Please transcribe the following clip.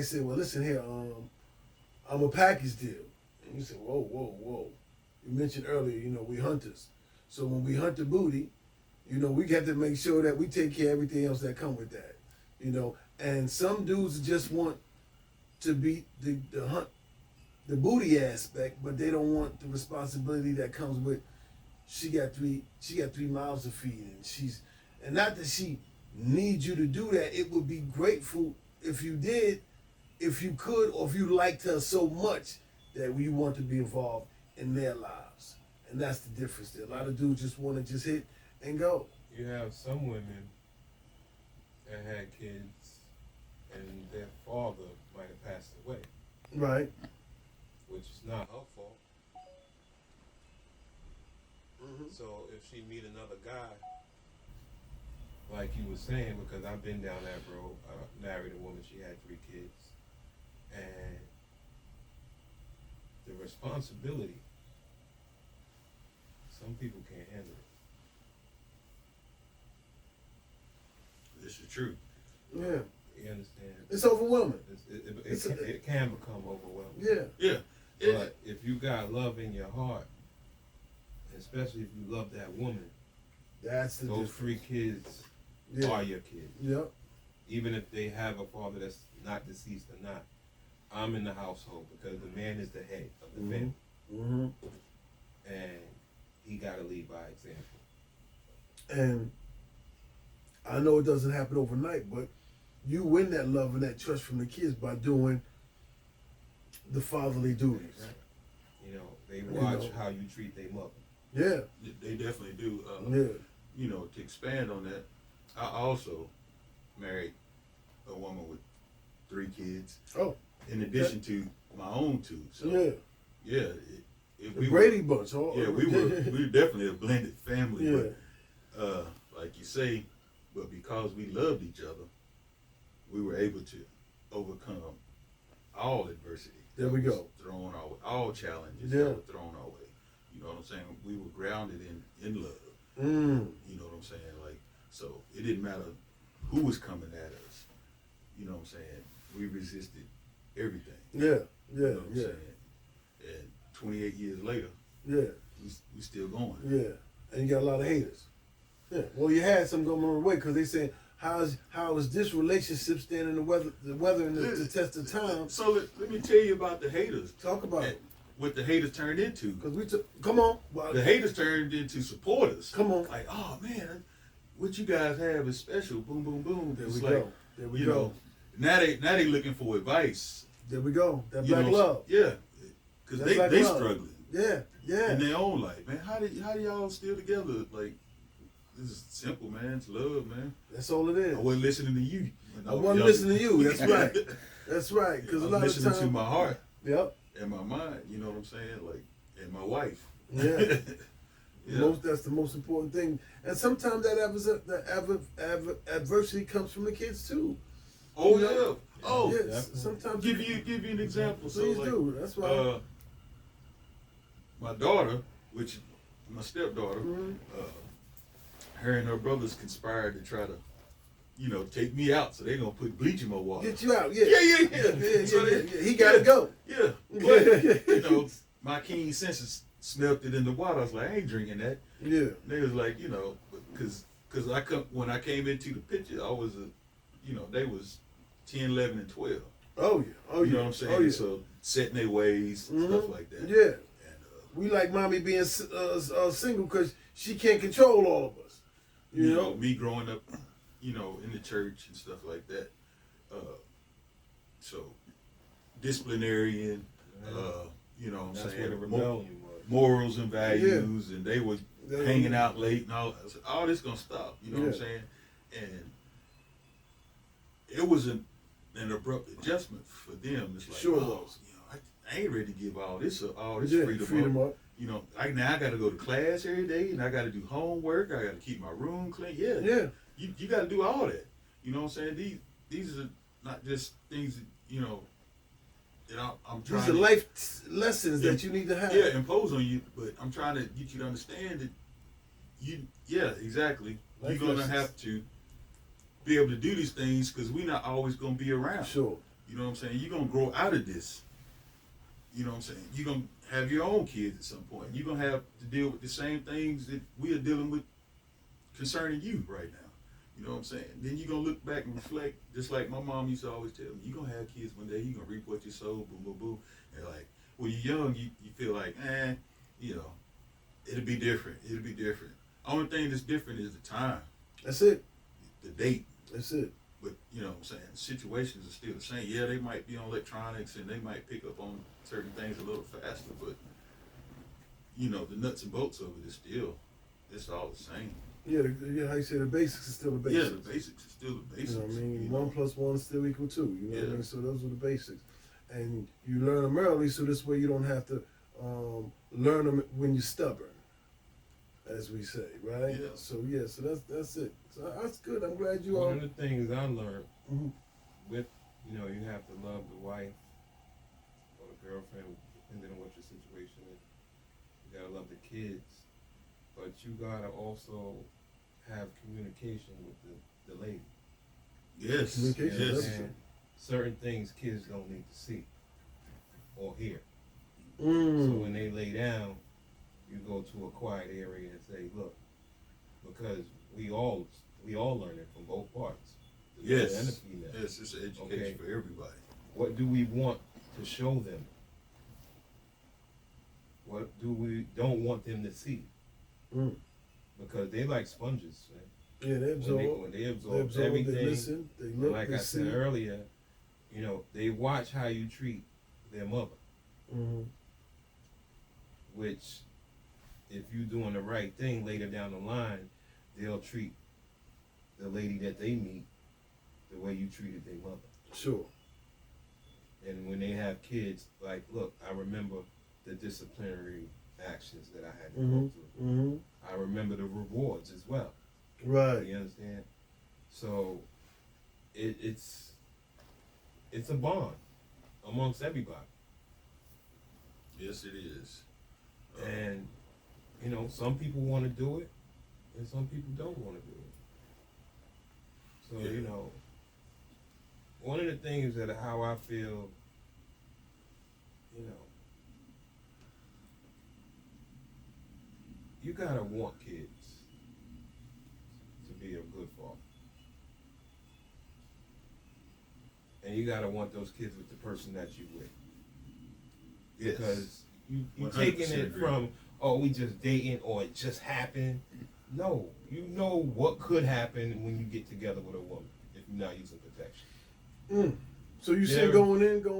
say, well, listen here, I'm a package deal. And you say, whoa, whoa, whoa. You mentioned earlier, we hunters. So when we hunt the booty, we got to make sure that we take care of everything else that come with that. And some dudes just want to be the hunt, the booty aspect, but they don't want the responsibility that comes with she got 3 miles to feed, and not that she needs you to do that. It would be grateful if you did, if you could, or if you liked her so much that you want to be involved in their lives. And that's the difference there. A lot of dudes just want to just hit and go. You have some women that had kids and their father might have passed away. Right. Which is not her fault. Mm-hmm. So if she meet another guy, like you were saying, because I've been down that road, I married a woman, she had 3 kids, and the responsibility, some people can't handle it. This is true. Yeah. You understand? It's overwhelming. It can become overwhelming. Yeah. Yeah. But if you got love in your heart, especially if you love that woman, That's the those difference. 3 kids Yeah. are your kids. Yep. Even if they have a father that's not deceased or not. I'm in the household because the man is the head of the family. Mm-hmm. And he got to lead by example. And I know it doesn't happen overnight, but you win that love and that trust from the kids by doing the fatherly duties. Right. They watch how you treat their mother. Yeah. They definitely do. Yeah. To expand on that, I also married a woman with 3 kids. Oh. In addition to my own 2. So Yeah. yeah, The Brady Bunch. Oh. Yeah, we were definitely a blended family. Yeah. But like you say, but because we loved each other, we were able to overcome all adversity. There we go. Thrown our way, all challenges Yeah. that were thrown our way. You know what I'm saying? We were grounded in love. Mm. You know what I'm saying? So it didn't matter who was coming at us. You know what I'm saying? We resisted everything. Yeah. Yeah. You know what I'm Yeah. saying? And 28 years later, Yeah. we still going. Yeah. And you got a lot of haters. Yeah. Well, you had some going on the way because they said, how is this relationship standing the weather and the test of time? So let me tell you about the haters. Talk about it. What the haters turned into. Because come on. Well, The haters turned into supporters. Come on. Like, oh man, what you guys have is special. Boom, boom, boom. There It's we like, go. There we go. Now they looking for advice. There we go. That You black know, love. Yeah, because That's black they love. struggling Yeah. Yeah. in their own life, man. How do y'all still together? Like, this is simple, man. It's love, man. That's all it is. I wasn't listening to you. I wasn't listening to you. That's right. That's right. Because a I'm lot of listening times, to my heart Yep. and my mind. You know what I'm saying? Like, and my wife. Yeah. Yeah. That's the most important thing. And sometimes that adversity comes from the kids too. Oh You know? yeah. Oh, Yes. Sometimes give you an example. So Please like, do. That's why. my daughter, which my stepdaughter, Mhm. her and her brothers conspired to try to, take me out. So they're gonna put bleach in my water. Get you out. Yeah. Yeah. So they- He gotta go. Yeah, but my keen senses smelt it in the water. I was like, I ain't drinking that. Yeah. They was like, because when I came into the picture, I was they was 10, 11, and 12. Oh yeah. Oh yeah. You know what I'm saying? Oh yeah. So setting their ways, stuff like that. Yeah. And, We like mommy being single because she can't control all of us. You know. me growing up, in the church and stuff like that. So disciplinarian, you know what I'm That's saying? where the rebellion was. Morals and values, and they was Yeah. hanging out late and all this gonna stop. You know what I'm Yeah. saying? And it was an abrupt adjustment for them. It's like, Sure oh, was. I ain't ready to give all this Yeah, freedom up. up. I got to go to class every day, and I got to do homework. I got to keep my room clean. Yeah, Yeah. you got to do all that. You know what I'm saying? These are not just things that, that I'm trying These are to life lessons that you need to have. impose on you, but I'm trying to get you to understand that exactly. Life You're gonna lessons. have to be able to do these things because we're not always gonna be around. Sure. You know what I'm saying? You're gonna grow out of this. You know what I'm saying? You're gonna have your own kids at some point. You're gonna have to deal with the same things that we are dealing with concerning you right now. You know what I'm saying? Then you're gonna look back and reflect, just like my mom used to always tell me, you're gonna have kids one day, you're gonna reap what you sow, boom, boom, boom. And like when you're young, you feel like, you know, it'll be different. It'll be different. Only thing that's different is the time, That's it. the date. That's it. But you know what I'm saying, situations are still the same. Yeah, they might be on electronics and they might pick up on certain things a little faster, but you know, the nuts and bolts of it is still, it's all the same. Yeah, yeah. How you say the basics is still the basics. Yeah, the basics are still the basics. You know what I mean? you 1 know. plus 1 is still equal 2. You know what I Yeah. mean? So those are the basics. And you learn them early, so this way you don't have to learn them when you're stubborn, as we say, right? Yeah. So that's it. So that's good. I'm glad you One all. of the things I learned Mhm. with, you know, you have to love the wife or the girlfriend, depending on what your situation is. You gotta love the kids, but you gotta also have communication with the lady. Yes, Communication, You know what I'm yes. that's saying? Certain things kids don't need to see or hear. So Mm. when they lay down, you go to a quiet area and say, "Look," because we all learn it from both parts, the male and the Yes, female. yes, it's an education Okay. for everybody. What do we want to show them? What do we don't want them to see? Mm. Because they like sponges, man. Yeah, they absorb. When they They absorb absorb. everything. They listen. They And look. like they I see. said earlier, you know, they watch how you treat their mother. Mm-hmm. Which, if you're doing the right thing later down the line, they'll treat the lady that they meet the way you treated their mother. Sure. And when they have kids, like, look, I remember the disciplinary actions that I had to Mm-hmm. go through. Mm-hmm. I remember the rewards as well. Right. You understand? So it's a bond amongst everybody. Yes, it is. And you know, some people want to do it, and some people don't want to do it. So Yeah. you know, one of the things that how I feel, you know, you gotta want kids to be a good father, and you gotta want those kids with the person that you with. Yes. Because you 100% taking it agree. from, oh, we just dating or it just happened. No, you know what could happen when you get together with a woman if you're not using protection. Mm. So you There- said going into